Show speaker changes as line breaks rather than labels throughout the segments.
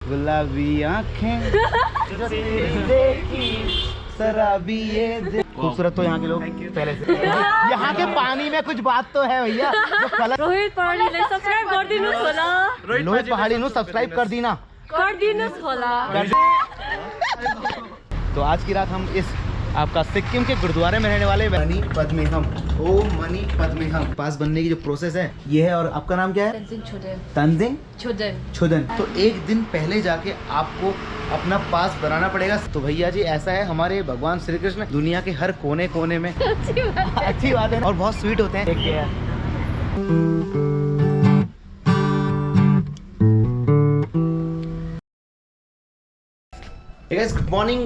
गुलाबी आँखें देखी शराबी ये खूबसूरत तो यहाँ के लोग पहले से। यहाँ के पानी में कुछ बात तो है भैया।
रोहित पहाडीले सब्सक्राइब गरिदिनुस् होला।
रोहित पहाड़ी नु सब्सक्राइब कर दी ना।
गरिदिनुस् होला।
तो आज की रात हम इस आपका सिक्किम के गुरुद्वारे में रहने वाले मनी पद्मेहम मनी पद्मेहम पास बनने की जो प्रोसेस है ये है। और आपका नाम क्या है? तंजिंग छोदन। तो एक दिन पहले जाके आपको अपना पास बनाना पड़ेगा। तो भैया जी ऐसा है, हमारे भगवान श्री कृष्ण दुनिया के हर कोने कोने में अच्छी बात है और बहुत स्वीट होते हैं।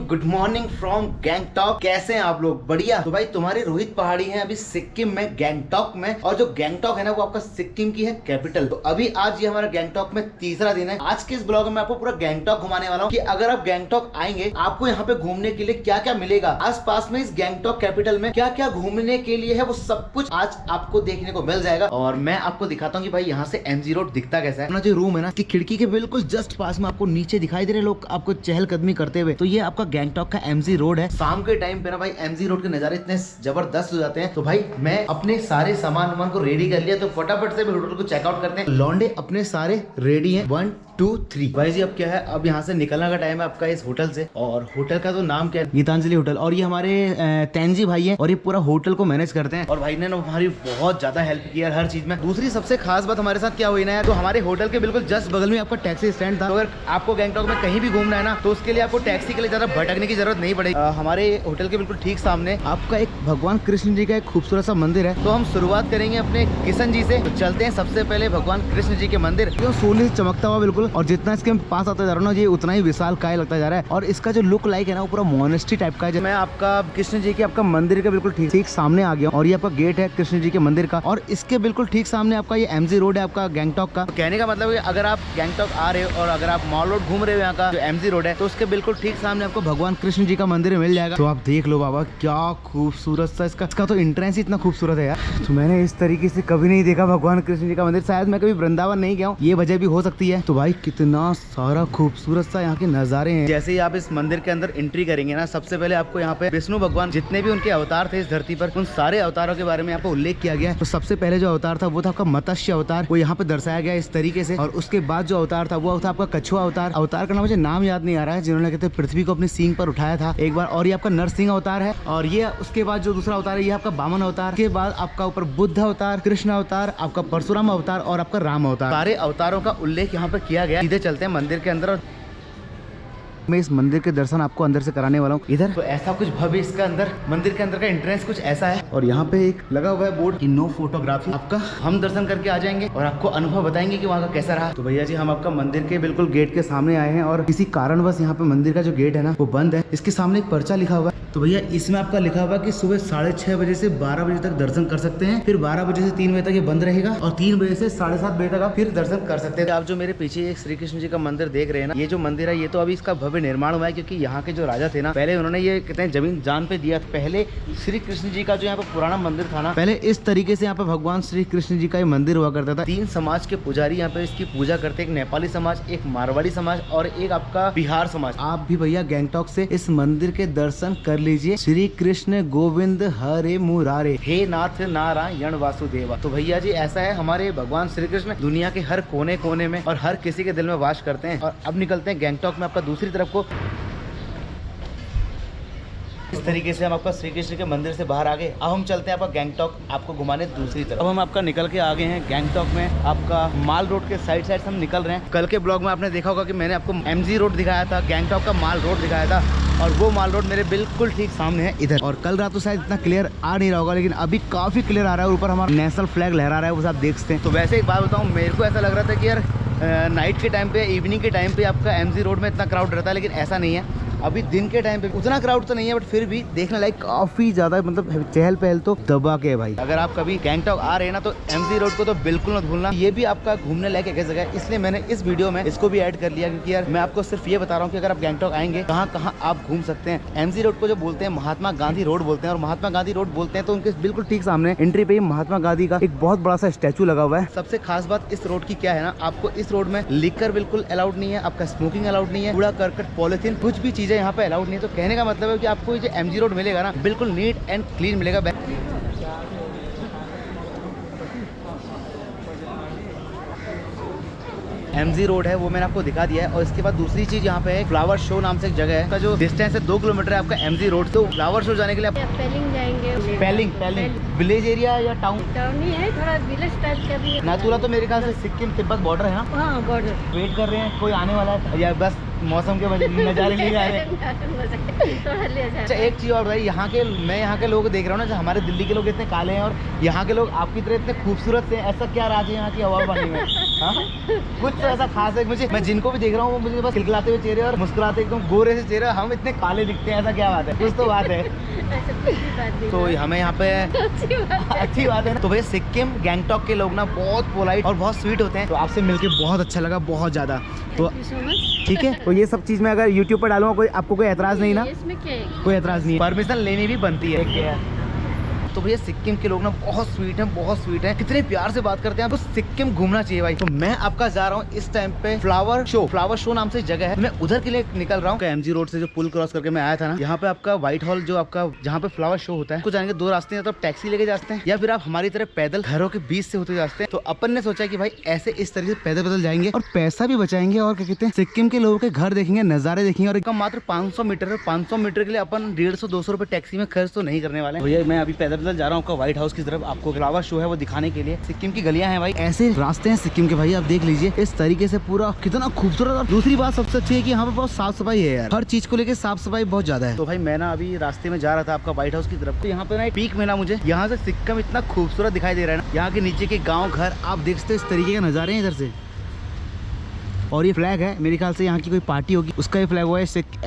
Good morning from Gangtok. कैसे हैं आप लोग? बढ़िया। तो भाई तुम्हारे रोहित पहाड़ी हैं अभी सिक्किम में गैंगटॉक में, और जो गैंगटॉक है ना वो आपका सिक्किम की है कैपिटल। तो अभी आज ये हमारा गैंगटॉक में तीसरा दिन है। आज के इस ब्लॉग में आपको पूरा गैंगटॉक घुमाने वाला हूँ कि अगर आप गैंगटॉक आएंगे आपको यहाँ पे घूमने के लिए क्या क्या मिलेगा, आस पास में इस गैंगटॉक कैपिटल में क्या क्या घूमने के लिए है, वो सब कुछ आज आपको देखने को मिल जाएगा। और मैं आपको दिखाता हूँ कि भाई यहाँ से MG रोड दिखता कैसा है। अपना जो रूम है ना कि खिड़की के बिल्कुल जस्ट पास में आपको नीचे दिखाई दे रहे लोग आपको चहलकदमी करते हुए। तो ये आपका गैंगटॉक का MG रोड है। शाम के टाइम पे ना भाई MG रोड के नजारे इतने जबरदस्त हो जाते हैं। तो भाई मैं अपने सारे सामान को रेडी कर लिया, तो फटाफट से होटल को चेकआउट करते हैं। लौंडे अपने सारे रेडी हैं। 1 2 3। भाई जी अब क्या है, अब यहाँ से निकलने का टाइम है आपका इस होटल से। और होटल का तो नाम क्या है? गीतांजलि होटल। और ये हमारे तेंजी भाई है और ये पूरा होटल को मैनेज करते हैं। और भाई ने ना हमारी बहुत ज्यादा हेल्प की हर चीज में। दूसरी सबसे खास बात हमारे साथ क्या हुई ना, तो हमारे होटल के बिल्कुल जस्ट बगल में आपका टैक्सी स्टैंड था। तो अगर आपको गैंगटॉक में कहीं भी घूमना है ना तो उसके लिए आपको टैक्सी के लिए ज्यादा भटकने की जरूरत नहीं पड़ेगी। हमारे होटल के बिल्कुल ठीक सामने आपका एक भगवान कृष्ण जी का एक खूबसूरत सा मंदिर है। तो हम शुरुआत करेंगे अपने किशन जी से। तो चलते हैं सबसे पहले भगवान कृष्ण जी के मंदिर। सोने से चमकता हुआ बिल्कुल, और जितना इसके पास आता जा रहा हूँ ये उतना ही विशाल काय लगता जा रहा है। और इसका जो लुक लाइक है ना वो पूरा मोनेस्ट्री टाइप का है। मैं आपका कृष्ण जी के आपका मंदिर के बिल्कुल ठीक सामने आ गया हूँ। और ये आपका गेट है कृष्ण जी के मंदिर का, और इसके बिल्कुल ठीक सामने आपका ये MG रोड है आपका गैंगटॉक का। तो कहने का मतलब है अगर आप गैंगटॉक आ रहे हो और अगर आप मॉल रोड घूम रहे हो यहाँ का जो MG रोड है, तो उसके बिल्कुल ठीक सामने आपको भगवान कृष्ण जी का मंदिर मिल जाएगा। तो आप देख लो बाबा क्या खूबसूरत सा इसका तो एंट्रेंस ही इतना खूबसूरत है यार। तो मैंने इस तरीके से कभी नहीं देखा भगवान कृष्ण जी का मंदिर। शायद मैं कभी वृंदावन नहीं गया हूँ, ये वजह भी हो सकती है। तो भाई कितना सारा खूबसूरत सा यहाँ के नजारे हैं। जैसे ही आप इस मंदिर के अंदर एंट्री करेंगे ना, सबसे पहले आपको यहाँ पे विष्णु भगवान जितने भी उनके अवतार थे इस धरती पर, उन सारे अवतारों के बारे में यहाँ पे उल्लेख किया गया है। तो सबसे पहले जो अवतार था वो था आपका मत्स्य अवतार, वो यहाँ पे दर्शाया गया इस तरीके से। और उसके बाद जो अवतार था वो था आपका कछुआ अवतार। अवतार का नाम मुझे नाम याद नहीं आ रहा है, जिन्होंने कहते पृथ्वी को अपनी सींग पर उठाया था एक बार। और ये आपका नरसिंह अवतार है। और ये उसके बाद जो दूसरा अवतार है ये आपका वामन अवतार। के बाद आपका ऊपर बुद्ध अवतार, कृष्ण अवतार, आपका परशुराम अवतार और आपका राम अवतार। सारे अवतारों का उल्लेख यहाँ पे किया गया। सीधे चलते हैं मंदिर के अंदर। मैं इस मंदिर के दर्शन आपको अंदर से कराने वाला हूँ इधर। तो ऐसा कुछ भव्य इसका अंदर मंदिर के अंदर का एंट्रेंस कुछ ऐसा है। और यहाँ पे एक लगा हुआ है बोर्ड कि नो फोटोग्राफी। आपका हम दर्शन करके आ जाएंगे और आपको अनुभव बताएंगे कि वहाँ का कैसा रहा। तो भैया जी हम आपका मंदिर के बिल्कुल गेट के सामने आए हैं और किसी कारणवश यहाँ पे मंदिर का जो गेट है ना वो बंद है। इसके सामने एक पर्चा लिखा हुआ है। तो भैया इसमें आपका लिखा हुआ कि सुबह 6:30 बजे से 12 बजे तक दर्शन कर सकते हैं, फिर 12 बजे से 3 बजे तक ये बंद रहेगा, और 3 बजे से 7:30 बजे तक आप फिर दर्शन कर सकते हैं। आप जो मेरे पीछे एक श्री कृष्ण जी का मंदिर देख रहे हैं ना, ये जो मंदिर है ये तो अभी इसका भव्य निर्माण हुआ है, क्योंकि यहाँ के जो राजा थे ना पहले उन्होंने ये कितने जमीन जान पे दिया। पहले श्री कृष्ण जी का जो यहाँ पे पुराना मंदिर था ना, पहले इस तरीके से यहाँ पे भगवान श्री कृष्ण जी का ये मंदिर हुआ करता था। 3 समाज के पुजारी यहाँ पे इसकी पूजा करते, एक नेपाली समाज, एक मारवाड़ी समाज और एक आपका बिहार समाज। आप भी भैया गैंगटॉक से इस मंदिर के दर्शन कर लीजिए। श्री कृष्ण गोविंद हरे मुरारे, हे नाथ नारायण वासुदेवा। तो भैया जी ऐसा है, हमारे भगवान श्री कृष्ण दुनिया के हर कोने कोने में और हर किसी के दिल में वास करते हैं। और अब निकलते हैं गैंगटॉक में आपका दूसरी तरफ को। इस तरीके से हम आपका श्री कृष्ण के मंदिर से बाहर आ गए। अब हम चलते हैं आपका गैंगटॉक आपको घुमाने दूसरी तरफ। अब हम आपका निकल के आ गए हैं गैंगटॉक में। आपका माल रोड के साइड से हम निकल रहे हैं। कल के ब्लॉग में आपने देखा होगा कि मैंने आपको MG रोड दिखाया था, गैंगटॉक का माल रोड दिखाया था, और वो माल रोड मेरे बिल्कुल ठीक सामने है इधर। और कल रात तो शायद इतना क्लियर आ नहीं रहा होगा, लेकिन अभी काफी क्लियर आ रहा है। ऊपर हमारा नेशनल फ्लैग लहरा रहा है, वो आप देख सकते हैं। तो वैसे एक बात बताऊँ, मेरे को ऐसा लग रहा था कि यार नाइट के टाइम पे, इवनिंग के टाइम पे आपका MG रोड में इतना क्राउड रहता है, लेकिन ऐसा नहीं है। अभी दिन के टाइम पे उतना क्राउड तो नहीं है, बट फिर भी देखने लायक काफी ज्यादा, मतलब चहल पहल तो दबा के है भाई। अगर आप कभी गैंगटॉक आ रहे हैं ना तो एमजी रोड को तो बिल्कुल मत भूलना, ये भी आपका घूमने लायक एक जगह है, इसलिए मैंने इस वीडियो में इसको भी ऐड कर लिया, क्योंकि यार मैं आपको सिर्फ ये बता रहा हूँ कि अगर आप गैंगटॉक आएंगे कहाँ कहाँ आप घूम सकते हैं। एमजी रोड को जो बोलते हैं महात्मा गांधी रोड बोलते हैं, और महात्मा गांधी रोड बोलते हैं तो उनके बिल्कुल ठीक सामने एंट्री पे ही महात्मा गांधी का एक बहुत बड़ा सा स्टैचू लगा हुआ है। सबसे खास बात इस रोड की क्या है ना, आपको इस रोड में लिकर बिल्कुल अलाउड नहीं है, आपका स्मोकिंग अलाउड नहीं है, कूड़ा करकट पॉलिथीन कुछ भी चीजें यहाँ पे अलाउड नहीं है। तो कहने का मतलब है कि आपको ये जो एमजी रोड मिलेगा ना बिल्कुल नीट एंड क्लीन मिलेगा। एमजी रोड है वो मैंने आपको दिखा दिया है, और इसके बाद दूसरी चीज यहाँ पे है फ्लावर शो नाम से एक जगह है, का जो डिस्टेंस है 2 किलोमीटर है आपका एमजी रोड। तो फ्लावर शो जाने के लिए आप
पेलिंग जाएंगे।
पेलिंग विलेज एरिया या टाउन?
टाउन ही है, थोड़ा विलेज टाइप का भी है।
नाथुला तो मेरे ख्याल से सिक्किम तिब्बत बॉर्डर है ना?
हाँ, बॉर्डर।
वेट कर रहे हैं कोई आने वाला है या बस मौसम के नज़ारे लिए जा रहे हैं? अच्छा एक चीज़ और भाई, मैं यहाँ के लोग देख रहा हूँ ना, जो हमारे दिल्ली के लोग इतने काले हैं और यहाँ के लोग आपकी तरह इतने खूबसूरत से, ऐसा क्या राज है यहाँ की हवा पानी में? हाँ कुछ तो ऐसा खास है मुझे, मैं जिनको भी देख रहा हूँ वो मुझे बस खिलखिलाते हुए चेहरे और मुस्कुराते एकदम गोरे से चेहरे, हम इतने काले दिखते हैं, ऐसा क्या बात है? कुछ तो बात है। तो हमें यहाँ पे अच्छी बात है ना। तो भैया सिक्किम गैंगटॉक के लोग ना बहुत पोलाइट और बहुत स्वीट होते हैं, तो आपसे मिलके बहुत अच्छा लगा, बहुत ज़्यादा। तो ठीक है, तो ये सब चीज़ मैं अगर यूट्यूब पर डालूंगा कोई आपको कोई एतराज़ नहीं ना?
इसमें क्या है?
कोई एतराज़ नहीं है, परमिशन लेनी भी बनती है। तो भैया सिक्किम के लोग ना बहुत स्वीट हैं, कितने प्यार से बात करते हैं। आपको सिक्किम घूमना चाहिए भाई। तो मैं आपका जा रहा हूँ इस टाइम पे फ्लावर शो नाम से जगह है, मैं उधर के लिए निकल रहा हूँ। एमजी रोड से जो पुल क्रॉस करके मैं आया था ना, यहाँ पे आपका व्हाइट हॉल जो आपका जहाँ पे फ्लावर शो होता है, उसको जाने के 2 रास्ते हैं। तो आप टैक्सी लेके जाते हैं या फिर आप हमारी तरह पैदल घरों के बीच से होते जाते हैं। तो अपन ने सोचा कि भाई ऐसे इस तरीके से पैदल जाएंगे और पैसा भी बचाएंगे, और क्या कहते हैं सिक्किम के लोगों के घर देखेंगे, नजारे देखेंगे। और एकदम मात्र 500 मीटर के लिए अपन 150-200 रुपए टैक्सी में खर्च तो नहीं करने वाले। भैया मैं अभी पैदल जा रहा हूँ व्हाइट हाउस की तरफ, आपको फ्लावर शो है वो दिखाने के लिए। सिक्किम की गलियां हैं भाई, ऐसे रास्ते हैं सिक्किम के भाई, आप देख लीजिए इस तरीके से पूरा कितना खूबसूरत। और दूसरी बात सबसे अच्छी है कि यहाँ पे बहुत साफ सफाई है यार, हर चीज को लेके साफ सफाई बहुत ज्यादा है। तो भाई मैं ना अभी रास्ते में जा रहा था आपका व्हाइट हाउस की तरफ, तो यहाँ पे ना पीक मिला मुझे, यहाँ से सिक्किम इतना खूबसूरत दिखाई दे रहा है ना। यहाँ के नीचे के गाँव घर आप देख सकते इस तरीके के नजारे हैं इधर से। और ये फ्लैग है, मेरे ख्याल से यहाँ की कोई पार्टी होगी, उसका ये फ्लैग हुआ है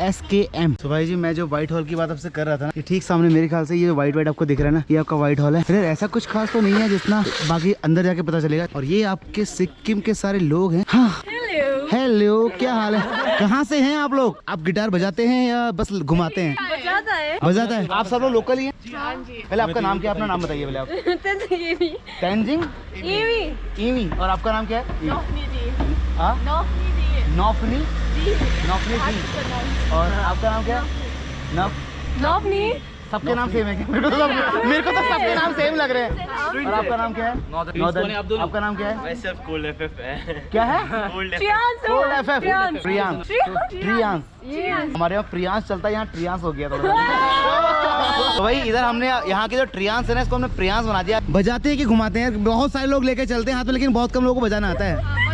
SKM। तो भाई जी मैं जो व्हाइट हॉल की बात आपसे कर रहा था ना, ये ठीक सामने मेरे ख्याल से ये व्हाइट आपको दिख रहा है ना, ये आपका व्हाइट हॉल है। फिर ऐसा कुछ खास तो नहीं है जितना बाकी अंदर जाके पता चलेगा। और ये आपके सिक्किम के सारे लोग हैं। हाँ हेलो, क्या हाल है? कहाँ से हैं आप लोग? आप गिटार बजाते हैं या बस घुमाते हैं? बजाता है। आप सब लोग लोकल ही हैं? पहले आपका नाम क्या है? अपना नाम बताइए पहले आप। तेंजिंग ईवी। और आपका नाम क्या है? नौफनी। और आपका नाम क्या है? नौफनी। सबके नाम सेम है क्या? मेरे को तो सबके नाम सेम लग रहे हैं। और आपका नाम क्या है? आपका नाम क्या है? क्या है? प्रियांश। हमारे यहाँ प्रियांश चलता है, यहाँ ट्रियांश हो गया थोड़ा। तो भाई इधर हमने यहाँ के जो ट्रियांश है ना, इसको हमने प्रियांश बना दिया। बजाते हैं कि घुमाते हैं? बहुत सारे लोग लेके चलते हैं हाथ में, लेकिन बहुत कम लोगों को बजाना आता है।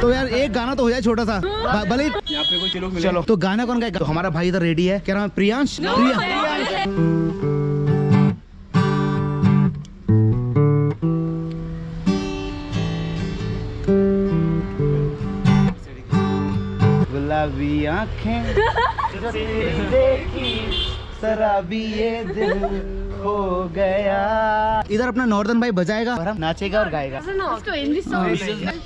तो यार एक गाना तो हो जाए छोटा सा, भले यहाँ पे कोई लोग। चलो तो गाना कौन गाएगा? तो हमारा भाई इधर रेडी है, क्या नाम है? प्रियांश। गुलाबी आँखें देखी शराबी ये दिल हो गया। इधर अपना नॉर्दर्न भाई बजाएगा और हम नाचेगा और गाएगा। तो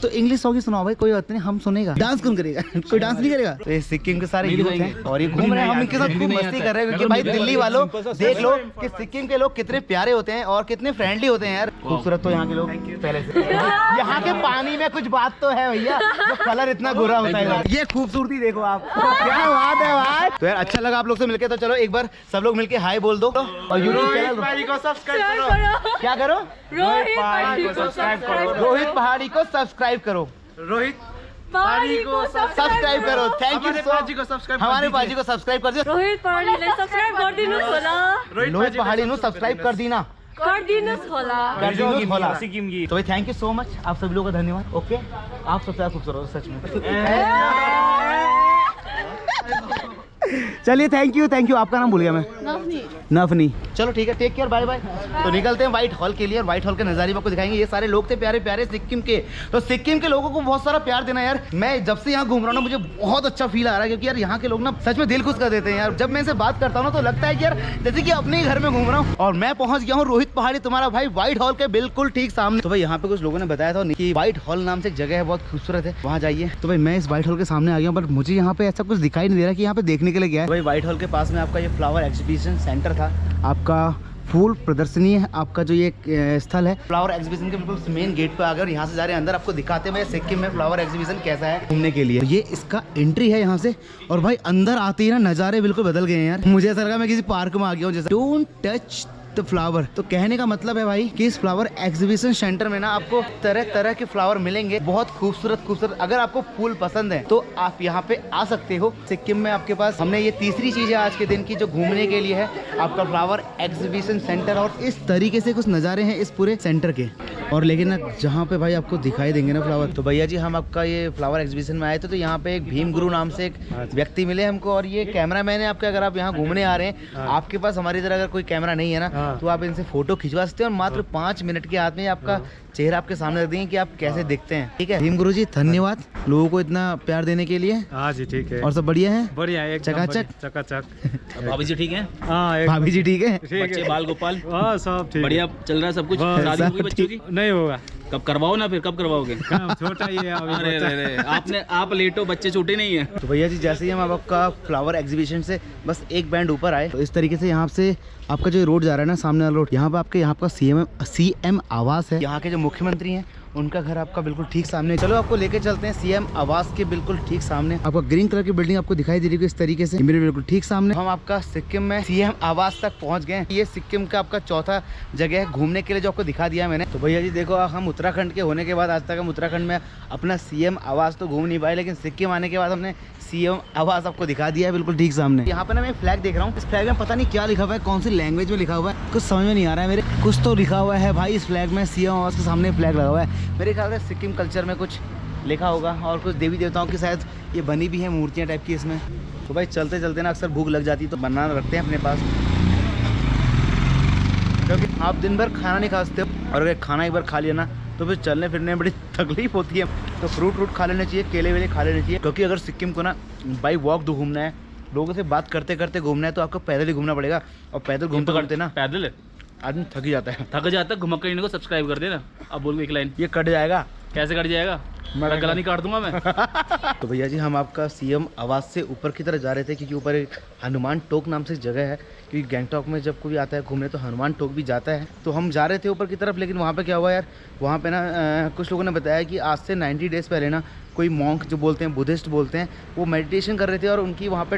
इंग्लिश सॉन्ग ही सुनाओ भाई, कोई बात नहीं, हम सुनेगा। डांस कौन करेगा? कोई डांस नहीं करेगा। तो ये सिक्किम के सारे यूथ हैं और ये घूम रहे हैं, हम इनके साथ खूब मस्ती कर रहे हैं। क्योंकि भाई दिल्ली वालों देख लो कि सिक्किम के लोग कितने प्यारे होते हैं और कितने फ्रेंडली होते हैं यार। खूबसूरत तो यहाँ के लोग पहले से। यहाँ के पानी में कुछ बात तो है भैया, कलर इतना गोरा होता है। ये खूबसूरती देखो आप, क्या बात है भाई। तो यार अच्छा लगा आप लोग से मिलके। तो चलो एक बार सब लोग मिलके हाई बोल दो और यूट्यूब चैनल को सब्सक्राइब करो। क्या करो? रोहित पहाड़ी को सब्सक्राइब करो। रोहित पहाड़ी को सब्सक्राइब करो। रोहित पहाड़ी को सब्सक्राइब करो। Thank you. हमारे पाजी को सब्सक्राइब कर दियो।
रोहित पहाड़ी ले सब्सक्राइब कर दिनुस् होला।
रोहित पहाड़ी नु सब्सक्राइब कर दीना।
कर दिनुस् होला।
सिक्किम की। तो भाई थैंक यू सो मच, आप सभी लोगों का धन्यवाद। ओके आप सबसे ज्यादा खूबसूरत हो सच में। चलिए थैंक यू। आपका नाम भूल गया मैं। नफनी। चलो ठीक है, टेक केयर, बाय बाय। तो निकलते हैं व्हाइट हॉल के लिए और व्हाइट हॉल के नज़ारे आपको दिखाएंगे। ये सारे लोग थे प्यारे प्यारे सिक्किम के, तो सिक्किम के लोगों को बहुत सारा प्यार देना यार। मैं जब से यहाँ घूम रहा हूँ ना मुझे बहुत अच्छा फील आ रहा है, क्योंकि यार यहाँ के लोग ना सच में दिल खुश कर देते हैं यार। जब मैं इनसे बात करता हूँ ना तो लगता है कि यार जैसे कि अपने ही घर में घूम रहा हूँ। और मैं पहुंच गया हूँ रोहित पहाड़ी, तुम्हारा भाई, व्हाइट हॉल के बिल्कुल ठीक सामने। तो भाई यहाँ पे कुछ लोगों ने बताया था कि व्हाइट हॉल नाम से एक जगह है, बहुत खूबसूरत है, वहाँ जाइए। तो भाई मैं इस व्हाइट हॉल के सामने आ गया हूँ, बट मुझे यहाँ पे ऐसा कुछ दिखाई नहीं दे रहा कि यहाँ पे देखने के लिए गया है। भाई व्हाइट हॉल के पास में आपका ये फ्लावर एग्जीबिशन सेंटर था, आपका फूल प्रदर्शनी है, आपका जो ये स्थल है फ्लावर एग्जीबिशन के बिल्कुल मेन गेट पे आ गए और यहाँ से जा रहे हैं अंदर। आपको दिखाते हैं सिक्किम में फ्लावर एग्जीबिशन कैसा है घूमने के लिए। ये इसका एंट्री है यहाँ से, और भाई अंदर आते ही ना नज़ारे बिल्कुल बदल गए हैं यार। मुझे ऐसा लगा मैं किसी पार्क में आ गया हूँ जैसे। डोंट टच द फ्लावर, तो कहने का मतलब है भाई कि इस फ्लावर एग्जीबिशन सेंटर में ना आपको तरह तरह के फ्लावर मिलेंगे, बहुत खूबसूरत खूबसूरत। अगर आपको फूल पसंद है तो आप यहाँ पे आ सकते हो। सिक्किम में आपके पास हमने ये तीसरी चीज है आज के दिन की जो घूमने के लिए है, आपका फ्लावर एग्जीबिशन सेंटर। और इस तरीके से कुछ नज़ारे हैं इस पूरे सेंटर के। और लेकिन ना जहाँ पे भाई आपको दिखाई देंगे ना फ्लावर, तो भैया जी हम आपका ये फ्लावर एग्जीबिशन में आए थे, तो यहाँ पे एक भीम गुरु नाम से एक व्यक्ति मिले हमको, और ये कैमरा मैन है आपका। अगर आप यहाँ घूमने आ रहे हैं, आपके पास हमारी तरह अगर कोई कैमरा नहीं है ना, तो आप इनसे फोटो खिंचवा सकते हैं और मात्र 5 मिनट के हाथ में आपका चेहरा आपके सामने रख देंगे कि आप कैसे दिखते हैं। ठीक है भीम गुरु जी, धन्यवाद लोगों को इतना प्यार देने के लिए।
हाँ जी ठीक है।
और सब बढ़िया है?
बढ़िया है,
चकाचक
चकाचक।
भाभी जी ठीक है?
हाँ
भाभी जी ठीक है?
बच्चे बाल गोपाल
हाँ सब ठीक,
बढ़िया चल रहा है सब कुछ। शादी होगी बच्चों की?
नहीं होगा।
कब करवाओ ना, फिर कब करवाओगे?
छोटा ही है अभी।
अरे अरे आपने आप लेट हो, बच्चे छोटे नहीं है।
तो भैया जी जैसे ही हम आपका फ्लावर एग्जीबिशन से बस एक बैंड ऊपर आए, तो इस तरीके से यहाँ से आपका जो रोड जा रहा है ना, सामने वाला रोड, यहाँ पे आपके यहाँ का सीएम आवास है। यहाँ के जो मुख्यमंत्री हैं उनका घर आपका बिल्कुल ठीक सामने। चलो आपको लेके चलते हैं सीएम आवास के बिल्कुल ठीक सामने। आपका ग्रीन कलर की बिल्डिंग आपको दिखाई दे रही है इस तरीके से, मेरे बिल्कुल ठीक सामने। हम आपका सिक्किम में सीएम आवास तक पहुंच गए। ये सिक्किम का आपका चौथा जगह है घूमने के लिए जो आपको दिखा दिया मैंने। तो भैया जी देखो, हम उत्तराखंड के होने के बाद आज तक हम उत्तराखंड में अपना सीएम आवास तो घूम नहीं पाए, लेकिन सिक्किम आने के बाद हमने सीएम आवास आपको दिखा दिया है बिल्कुल ठीक सामने। यहाँ पे ना मैं फ्लैग देख रहा हूँ, इस फ्लैग में पता नहीं क्या लिखा हुआ है, कौन सी लैंग्वेज में लिखा हुआ है, कुछ समझ में नहीं आ रहा है मेरे। कुछ तो लिखा हुआ है भाई इस फ्लैग में, सीएम आवास के सामने फ्लैग लगा हुआ है। मेरे ख्याल से सिक्किम कल्चर में कुछ लिखा होगा, और कुछ देवी देवताओं की शायद ये बनी भी है मूर्तियाँ टाइप की इसमें। तो भाई चलते चलते ना अक्सर भूख लग जाती है, तो बनाना रखते हैं अपने पास, क्योंकि आप दिन भर खाना नहीं खा सकते, और अगर खाना एक बार खा लिया ना तो फिर चलने फिरने में बड़ी तकलीफ होती है। तो फ्रूट खा लेने चाहिए, केले वेले खा लेने चाहिए, क्योंकि अगर सिक्किम को ना बाई वॉक दो घूमना है, लोगों से बात करते करते घूमना है, तो आपको पैदल ही घूमना पड़ेगा। और पैदल घूमते करते ना
पैदल
आदमी थक ही जाता है।
थक जाता है। घुमक्कड़ को सब्सक्राइब कर देना। अब बोल एक लाइन,
ये कट जाएगा,
कैसे कट जाएगा? मैं गला नहीं काट दूंगा मैं।
तो भैया जी हम आपका सीएम आवास से ऊपर की तरफ जा रहे थे, क्योंकि ऊपर एक हनुमान टोक नाम से जगह है, क्योंकि गैंगटॉक में जब कोई आता है घूमने तो हनुमान टोक भी जाता है। तो हम जा रहे थे ऊपर की तरफ, लेकिन वहाँ पे क्या हुआ यार, वहाँ पे ना कुछ लोगों ने बताया कि आज से 90 डेज़ पहले ना कोई मॉन्क जो बोलते हैं, बुद्धिस्ट बोलते हैं, वो मेडिटेशन कर रहे थे, और उनकी वहाँ पे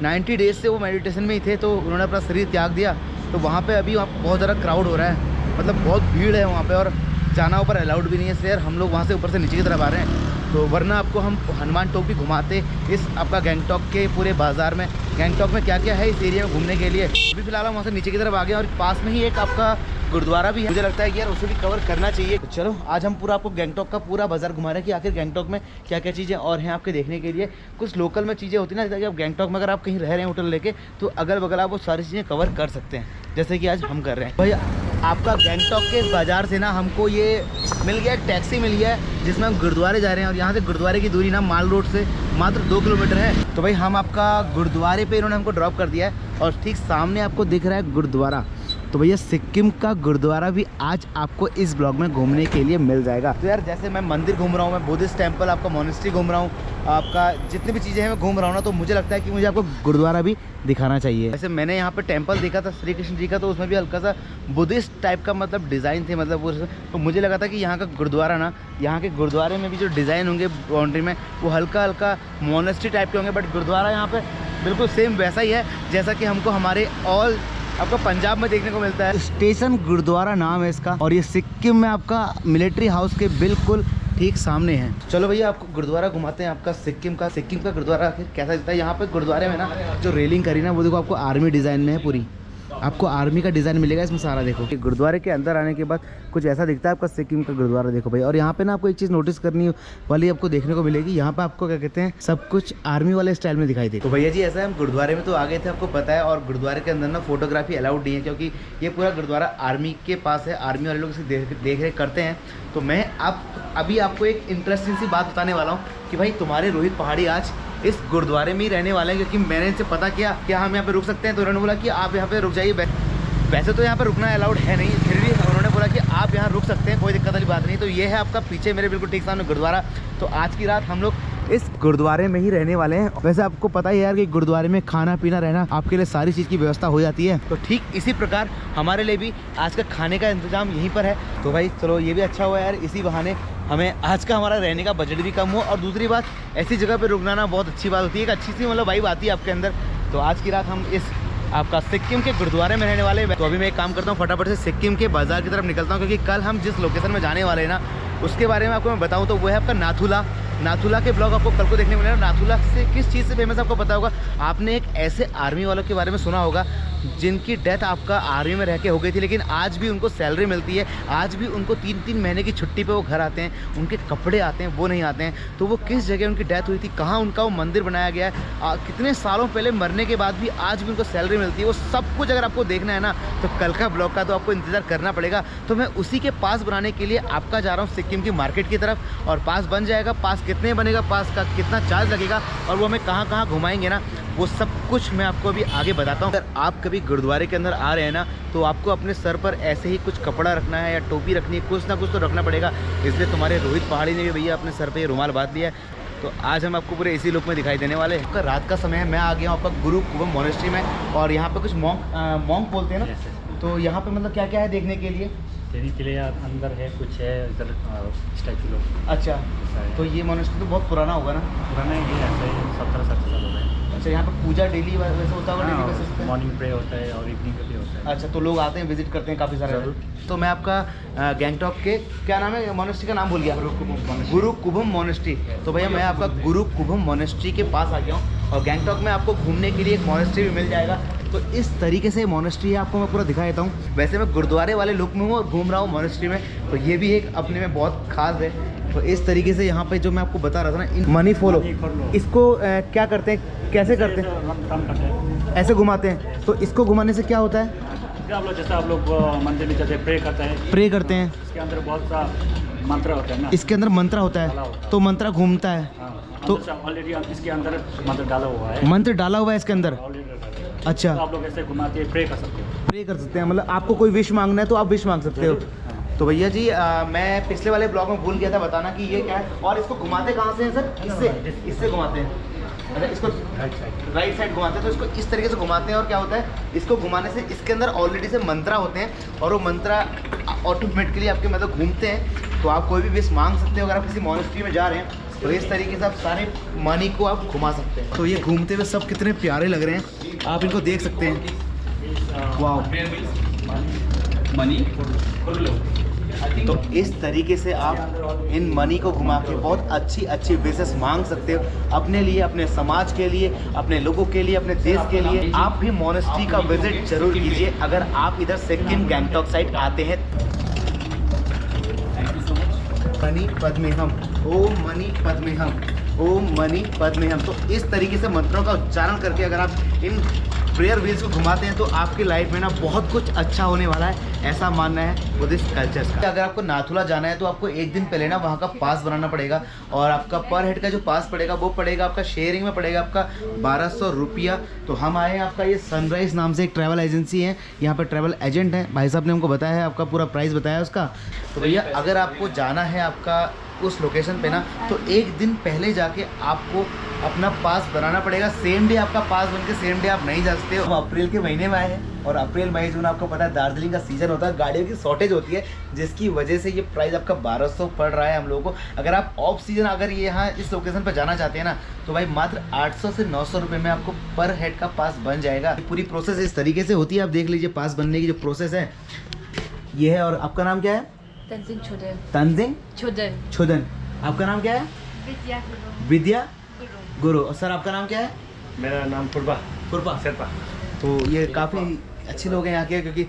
90 डेज़ से वो मेडिटेशन में ही थे, तो उन्होंने अपना शरीर त्याग दिया। तो वहाँ पे अभी बहुत ज़्यादा क्राउड हो रहा है, मतलब बहुत भीड़ है वहाँ पे, और जाना ऊपर अलाउड भी नहीं है, इसलिए हम लोग वहाँ से ऊपर से नीचे की तरफ आ रहे हैं। तो वरना आपको हम हनुमान टोक भी घुमाते इस आपका गैंगटॉक के पूरे बाज़ार में, गैंगटॉक में क्या क्या है इस एरिया में घूमने के लिए। अभी फिलहाल हम वहाँ से नीचे की तरफ आ गए, और पास में ही एक आपका गुरुद्वारा भी है, मुझे लगता है कि यार उसे भी कवर करना चाहिए। तो चलो आज हम पूरा आपको गैंगटॉक का पूरा बाजार घुमा रहे हैं कि आखिर गैंगटॉक में क्या क्या चीज़ें और हैं आपके देखने के लिए। कुछ लोकल में चीज़ें होती हैं ना, जैसे कि आप गैंगटॉक में अगर आप कहीं रह रहे हैं होटल लेके, तो अगल बगल आप वो सारी चीज़ें कवर कर सकते हैं, जैसे कि आज हम कर रहे हैं। भैया आपका गैंगटॉक के बाज़ार से ना हमको ये मिल गया, एक टैक्सी मिल गया है जिसमें हम गुरुद्वारे जा रहे हैं, और यहाँ से गुरुद्वारे की दूरी ना माल रोड से मात्र 2 किलोमीटर है। तो भाई हम आपका गुरुद्वारे पे इन्होंने हमको ड्रॉप कर दिया है, और ठीक सामने आपको दिख रहा है गुरुद्वारा। तो भैया सिक्किम का गुरुद्वारा भी आज आपको इस ब्लॉग में घूमने के लिए मिल जाएगा। तो यार जैसे मैं मंदिर घूम रहा हूँ, मैं बुद्धिस्ट टेम्पल, आपका मोनेस्ट्री घूम रहा हूँ, आपका जितनी भी चीज़ें हैं मैं घूम रहा हूँ ना, तो मुझे लगता है कि मुझे आपको गुरुद्वारा भी दिखाना चाहिए। वैसे मैंने यहाँ पे टेम्पल देखा था श्री कृष्ण जी का, तो उसमें भी हल्का सा बुद्धिस्ट टाइप का मतलब डिज़ाइन थे, मतलब वो, तो मुझे लगा था कि यहाँ का गुरुद्वारा ना, यहाँ के गुरुद्वारे में भी जो डिज़ाइन होंगे बाउंड्री में, वो हल्का हल्का मोनेस्ट्री टाइप के होंगे, बट गुरुद्वारा यहाँ पे बिल्कुल सेम वैसा ही है जैसा कि हमको हमारे ऑल आपका पंजाब में देखने को मिलता है। स्टेशन गुरुद्वारा नाम है इसका, और ये सिक्किम में आपका मिलिट्री हाउस के बिल्कुल ठीक सामने है। चलो भैया आपको गुरुद्वारा घुमाते हैं आपका सिक्किम का गुरुद्वारा कैसा दिखता है। यहाँ पे गुरुद्वारे में ना जो रेलिंग करी ना, वो देखो आपको आर्मी डिज़ाइन में है पूरी, आपको आर्मी का डिज़ाइन मिलेगा इसमें सारा। देखो कि गुरुद्वारे के अंदर आने के बाद कुछ ऐसा दिखता है आपका सिक्किम का गुरुद्वारा। देखो भाई, और यहाँ पे ना आपको एक चीज़ नोटिस करनी वाली आपको देखने को मिलेगी, यहाँ पे आपको क्या कहते हैं सब कुछ आर्मी वाले स्टाइल में दिखाई दे। तो भैया जी ऐसा है, हम गुरुद्वारे में तो आ गए थे, आपको पता है, और गुरुद्वारे के अंदर ना फोटोग्राफी अलाउड नहीं है क्योंकि ये पूरा गुरुद्वारा आर्मी के पास है, आर्मी वाले लोग इसे देख रेख करते हैं। तो मैं अभी आपको एक इंटरेस्टिंग सी बात बताने वाला हूँ कि भाई तुम्हारे रोहित पहाड़ी आज इस गुरुद्वारे में ही रहने वाले हैं, क्योंकि मैंने इनसे पता किया कि हम यहाँ पे रुक सकते हैं। तो उन्होंने बोला कि आप यहाँ पे रुक जाइए। वैसे तो यहाँ पे रुकना अलाउड है नहीं, फिर भी उन्होंने बोला कि आप यहाँ रुक सकते हैं, कोई दिक्कत वाली बात नहीं। तो ये है आपका पीछे मेरे बिल्कुल ठीक सामने गुरुद्वारा। तो आज की रात हम लोग इस गुरुद्वारे में ही रहने वाले हैं। वैसे आपको पता ही है यार कि गुरुद्वारे में खाना पीना रहना आपके लिए सारी चीज़ की व्यवस्था हो जाती है। तो ठीक इसी प्रकार हमारे लिए भी आज का खाने का इंतजाम यहीं पर है। तो भाई चलो ये भी अच्छा हुआ यार, इसी बहाने हमें आज का हमारा रहने का बजट भी कम हो। और दूसरी बात, ऐसी जगह पर रुकना ना बहुत अच्छी बात होती है, एक अच्छी सी मतलब वाइब आती है आपके अंदर। तो आज की रात हम इस आपका सिक्किम के गुरुद्वारे में रहने वाले हैं। तो अभी मैं एक काम करता हूँ, फटाफट से सिक्किम के बाजार की तरफ निकलता हूँ, क्योंकि कल हम जिस लोकेशन में जाने वाले हैं ना उसके बारे में आपको मैं बताऊँ तो वो है आपका नाथुला। नाथुला के ब्लॉग आपको कल को देखने को मिलेगा। नाथुला से किस चीज़ से फेमस आपको पता होगा, आपने एक ऐसे आर्मी वालों के बारे में सुना होगा जिनकी डेथ आपका आर्मी में रह के हो गई थी, लेकिन आज भी उनको सैलरी मिलती है, आज भी उनको 3-3 महीने की छुट्टी पे वो घर आते हैं, उनके कपड़े आते हैं, वो नहीं आते हैं। तो वो किस जगह उनकी डेथ हुई थी, कहाँ उनका वो मंदिर बनाया गया है, कितने सालों पहले मरने के बाद भी आज भी उनको सैलरी मिलती है, वो सब कुछ अगर आपको देखना है ना तो कल का ब्लॉग का तो आपको इंतज़ार करना पड़ेगा। तो मैं उसी के पास बनाने के लिए आपका जा रहा हूँ सिक्किम की मार्केट की तरफ, और पास बन जाएगा। पास कितने बनेगा, पास का कितना चार्ज लगेगा, और वो हमें कहाँ कहाँ घुमाएंगे ना, वो सब कुछ मैं आपको अभी आगे बताता हूँ। अगर आप कभी गुरुद्वारे के अंदर आ रहे हैं ना तो आपको अपने सर पर ऐसे ही कुछ कपड़ा रखना है या टोपी रखनी है, कुछ ना कुछ तो रखना पड़ेगा। इसलिए तुम्हारे रोहित पहाड़ी ने भी भैया अपने सर पे ये रुमाल बांध लिया है। तो आज हम आपको पूरे इसी लुक में दिखाई देने वाले हैं। आपका रात का समय है, मैं आ गया हूँ आपका गुरु कुबम मोनेस्ट्री में, और यहाँ पे कुछ मॉन्क बोलते हैं ना, तो यहाँ पे मतलब क्या क्या है देखने के लिए?
अंदर है कुछ है, इधर स्टैचू लोग।
अच्छा, तो ये मोनेस्ट्री तो बहुत पुराना होगा ना?
पुराना ही है, ऐसे 17-17 साल हो गए।
अच्छा, यहाँ पे पूजा डेली वैसे होता होगा? डेली बेसिस पे
मॉर्निंग प्रे होता है और इवनिंग का भी होता है।
अच्छा, तो लोग आते हैं, विजिट करते हैं काफ़ी सारे। तो मैं आपका गैंगटॉक के क्या नाम है मोनेस्ट्री का नाम भूल गया, गुरु कुबम मोनेस्ट्री। तो भैया मैं आपका गुरु कुबम मोनेस्ट्री के पास आ गया हूँ, और गैंगटॉक में आपको घूमने के लिए एक मोनेस्ट्री भी मिल जाएगा। तो इस तरीके से मोनेस्ट्री है, आपको मैं पूरा दिखा देता हूँ। वैसे मैं गुरुद्वारे वाले लुक में हूँ और घूम रहा हूँ मोनेस्ट्री में, तो ये भी एक अपने में बहुत खास है। तो इस तरीके से यहाँ पे जो मैं आपको बता रहा था ना, इन मनी फॉलो, इसको क्या करते हैं, कैसे करते हैं? ऐसे घुमाते हैं। तो इसको घुमाने से क्या होता है?
आप लोग मंदिर में जाते हैं, प्रे करते हैं, इसके अंदर बहुत सा मंत्र होता है ना,
इसके अंदर मंत्र होता है, तो मंत्र घूमता है। तो
ऑलरेडी इसके अंदर मंत्र डाला हुआ है,
मंत्र डाला हुआ है इसके अंदर। अच्छा,
तो आप लोग ऐसे घुमाते हैं, प्रे कर सकते हो।
प्रे कर सकते हैं, मतलब आपको कोई विश मांगना है तो आप विश मांग सकते हो। तो भैया जी मैं पिछले वाले ब्लॉग में भूल गया था बताना कि ये क्या है, और इसको घुमाते कहाँ से हैं सर? इससे घुमाते हैं। अच्छा, इसको राइट साइड घुमाते हैं, तो इसको इस तरीके से घुमाते हैं। और क्या होता है, इसको घुमाने से इसके अंदर ऑलरेडी से मंत्रा होते हैं, और वो मंत्रा ऑटोमेटिकली आपके मतलब घूमते हैं। तो आप कोई भी विश मांग सकते हो। अगर आप किसी मोनेस्ट्री में जा रहे हैं तो इस तरीके से आप सारे मनी को आप घुमा सकते हैं। तो ये घूमते हुए सब कितने प्यारे लग रहे हैं, आप इनको देख सकते हैं। वाह,
मनी।
तो इस तरीके से आप इन मनी को घुमा के बहुत अच्छी अच्छी विशेष मांग सकते हो, अपने लिए, अपने समाज के लिए, अपने लोगों के लिए, अपने देश के लिए। आप भी मोनेस्ट्री का विजिट जरूर कीजिए अगर आप इधर सिक्किम गैंगटॉक साइड आते हैं। मनी पद्मेहम, ओम मनी पद्मेहम, ओम मनी पद्मेहम। तो इस तरीके से मंत्रों का उच्चारण करके अगर आप इन प्रेयर व्हील्स को घुमाते हैं तो आपकी लाइफ में ना बहुत कुछ अच्छा होने वाला है, ऐसा मानना है बुद्धिस्ट कल्चर्स का। अगर आपको नाथुला जाना है तो आपको एक दिन पहले ना वहाँ का पास बनाना पड़ेगा, और आपका पर हेड का जो पास पड़ेगा वो पड़ेगा आपका शेयरिंग में पड़ेगा आपका 1200 रुपया। तो हम आए हैं, आपका ये सनराइज नाम से एक ट्रैवल एजेंसी है, यहाँ पर ट्रैवल एजेंट हैं, भाई साहब ने हमको बताया है, आपका पूरा प्राइस बताया उसका। तो भैया अगर आपको जाना है आपका उस लोकेशन पे ना, तो एक दिन पहले जाके आपको अपना पास बनाना पड़ेगा। सेम डे आपका पास बन के सेम डे आप नहीं जा सकते हो। हम अप्रैल के महीने में आए हैं, और अप्रैल मई जून आपको पता है दार्जिलिंग का सीज़न होता है, गाड़ियों की शॉर्टेज होती है, जिसकी वजह से ये प्राइस आपका 1200 पड़ रहा है हम लोगों को। अगर आप ऑफ सीजन अगर ये यहाँ इस लोकेशन पर जाना चाहते हैं ना, तो भाई मात्र 800 से 900 रुपये में आपको पर हेड का पास बन जाएगा। पूरी प्रोसेस इस तरीके से होती है, आप देख लीजिए पास बनने की जो प्रोसेस है ये है। और आपका नाम क्या है?
तंजिंग छोदन।
तंजिंग
छोदन।
छोदन। आपका नाम क्या है?
विद्या।
विद्या गुरु। और सर आपका नाम क्या है?
मेरा नाम पुरबा।
पुरबा
शेरपा।
तो ये काफ़ी अच्छे लोग हैं यहाँ के, क्योंकि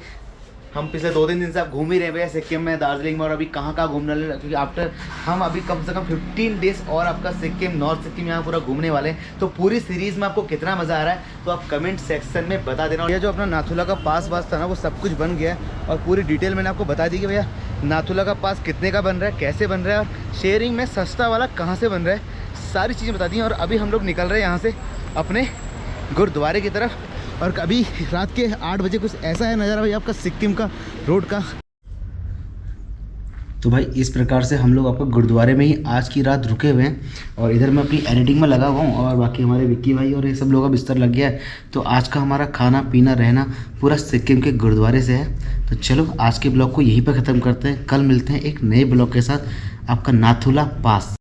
हम पिछले 2-3 दिन से आप घूम ही रहे हैं सिक्किम में, दार्जिलिंग में, और अभी कहाँ कहाँ घूमने वाले, क्योंकि आफ्टर हम अभी कम से कम 15 डेज और आपका सिक्किम, नॉर्थ सिक्किम यहाँ पूरा घूमने वाले हैं। तो पूरी सीरीज़ में आपको कितना मज़ा आ रहा है तो आप कमेंट सेक्शन में बता देना। ये जो अपना नाथुला का पास था ना, वो सब कुछ बन गया है और पूरी डिटेल मैंने आपको बता दी कि भैया नाथुला का पास कितने का बन रहा है, कैसे बन रहा है, और शेयरिंग में सस्ता वाला कहाँ से बन रहा है, सारी चीज़ें बता दी हैं। और अभी हम लोग निकल रहे हैं यहाँ से अपने गुरुद्वारे की तरफ, और अभी रात के 8 बजे कुछ ऐसा है नज़ारा भाई आपका सिक्किम का रोड का। तो भाई इस प्रकार से हम लोग आपको गुरुद्वारे में ही आज की रात रुके हुए हैं, और इधर मैं अपनी एडिटिंग में लगा हुआ हूँ, और बाकी हमारे विक्की भाई और ये सब लोगों का बिस्तर लग गया है। तो आज का हमारा खाना पीना रहना पूरा सिक्किम के गुरुद्वारे से है। तो चलो आज के ब्लॉग को यहीं पर ख़त्म करते हैं, कल मिलते हैं एक नए ब्लॉग के साथ, आपका नाथुला पास।